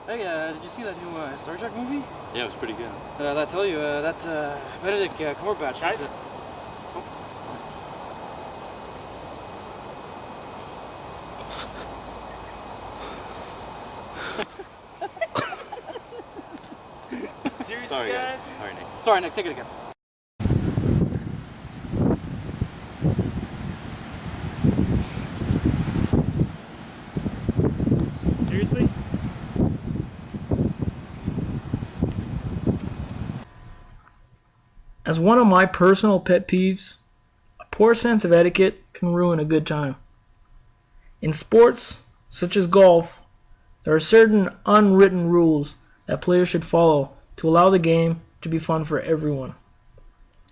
Hey, did you see that new Star Trek movie? Yeah, it was pretty good. I tell you, that Benedict Cumberbatch. Guys? Seriously, Sorry, guys? Sorry, Nick. Sorry, Nick, take it again. Seriously? As one of my personal pet peeves, a poor sense of etiquette can ruin a good time. In sports, such as golf, there are certain unwritten rules that players should follow to allow the game to be fun for everyone.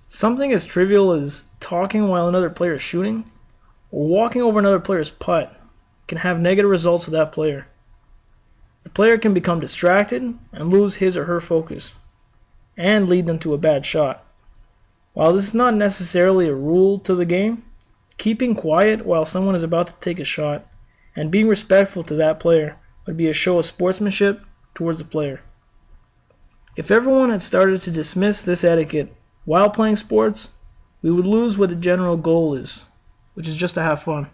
Something as trivial as talking while another player is shooting or walking over another player's putt can have negative results to that player. The player can become distracted and lose his or her focus and lead them to a bad shot. While this is not necessarily a rule to the game, keeping quiet while someone is about to take a shot and being respectful to that player would be a show of sportsmanship towards the player. If everyone had started to dismiss this etiquette while playing sports, we would lose what the general goal is, which is just to have fun.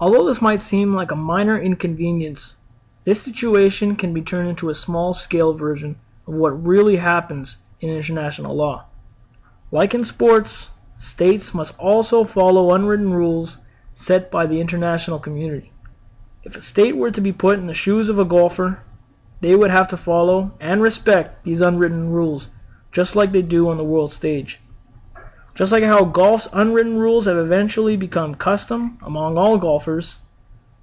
Although this might seem like a minor inconvenience, this situation can be turned into a small-scale version of what really happens in international law. Like in sports, states must also follow unwritten rules set by the international community. If a state were to be put in the shoes of a golfer, they would have to follow and respect these unwritten rules, just like they do on the world stage. Just like how golf's unwritten rules have eventually become custom among all golfers,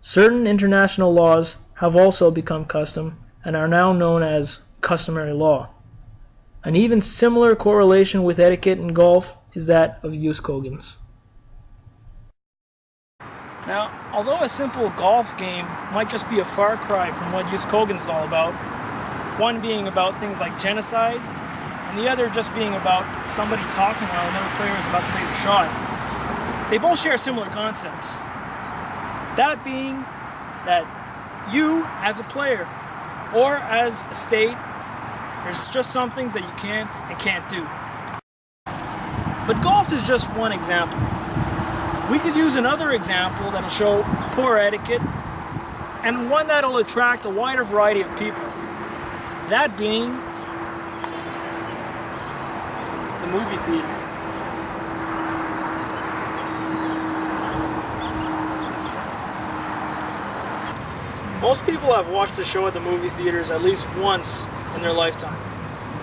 certain international laws have also become custom and are now known as customary law. An even similar correlation with etiquette in golf is that of use Kogans. Now, although a simple golf game might just be a far cry from what use Kogan is all about, one being about things like genocide, and the other just being about somebody talking while another player is about to take a shot, they both share similar concepts. That being that you, as a player, or as a state, there's just some things that you can and can't do. But golf is just one example. We could use another example that'll show poor etiquette, and one that'll attract a wider variety of people. That being the movie theater. Most people have watched a show at the movie theaters at least once in their lifetime.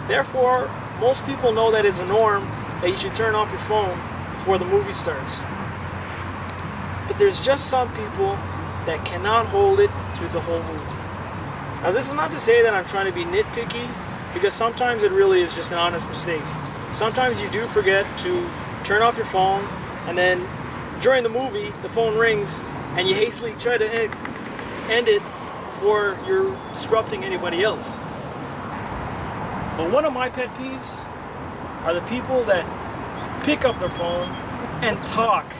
Therefore, most people know that it's a norm that you should turn off your phone before the movie starts. But there's just some people that cannot hold it through the whole movie. Now, this is not to say that I'm trying to be nitpicky, because sometimes it really is just an honest mistake. Sometimes you do forget to turn off your phone, and then during the movie, the phone rings, and you hastily try to end it before you're disrupting anybody else. But one of my pet peeves are the people that pick up their phone and talk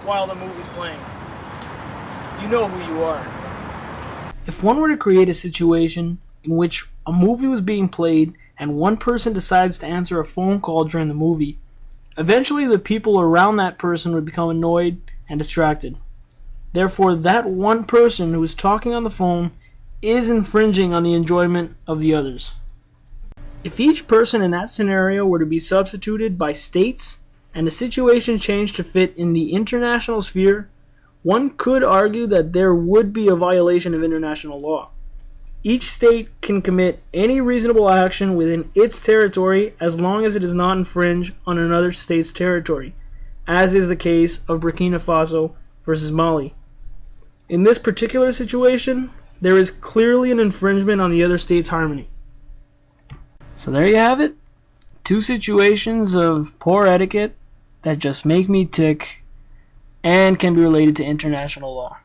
while the movie's playing. You know who you are. If one were to create a situation in which a movie was being played and one person decides to answer a phone call during the movie, eventually the people around that person would become annoyed and distracted. Therefore, that one person who is talking on the phone is infringing on the enjoyment of the others. If each person in that scenario were to be substituted by states and the situation changed to fit in the international sphere, one could argue that there would be a violation of international law. Each state can commit any reasonable action within its territory as long as it does not infringe on another state's territory, as is the case of Burkina Faso versus Mali. In this particular situation, there is clearly an infringement on the other state's harmony. So there you have it. Two situations of poor etiquette that just make me tick and can be related to international law.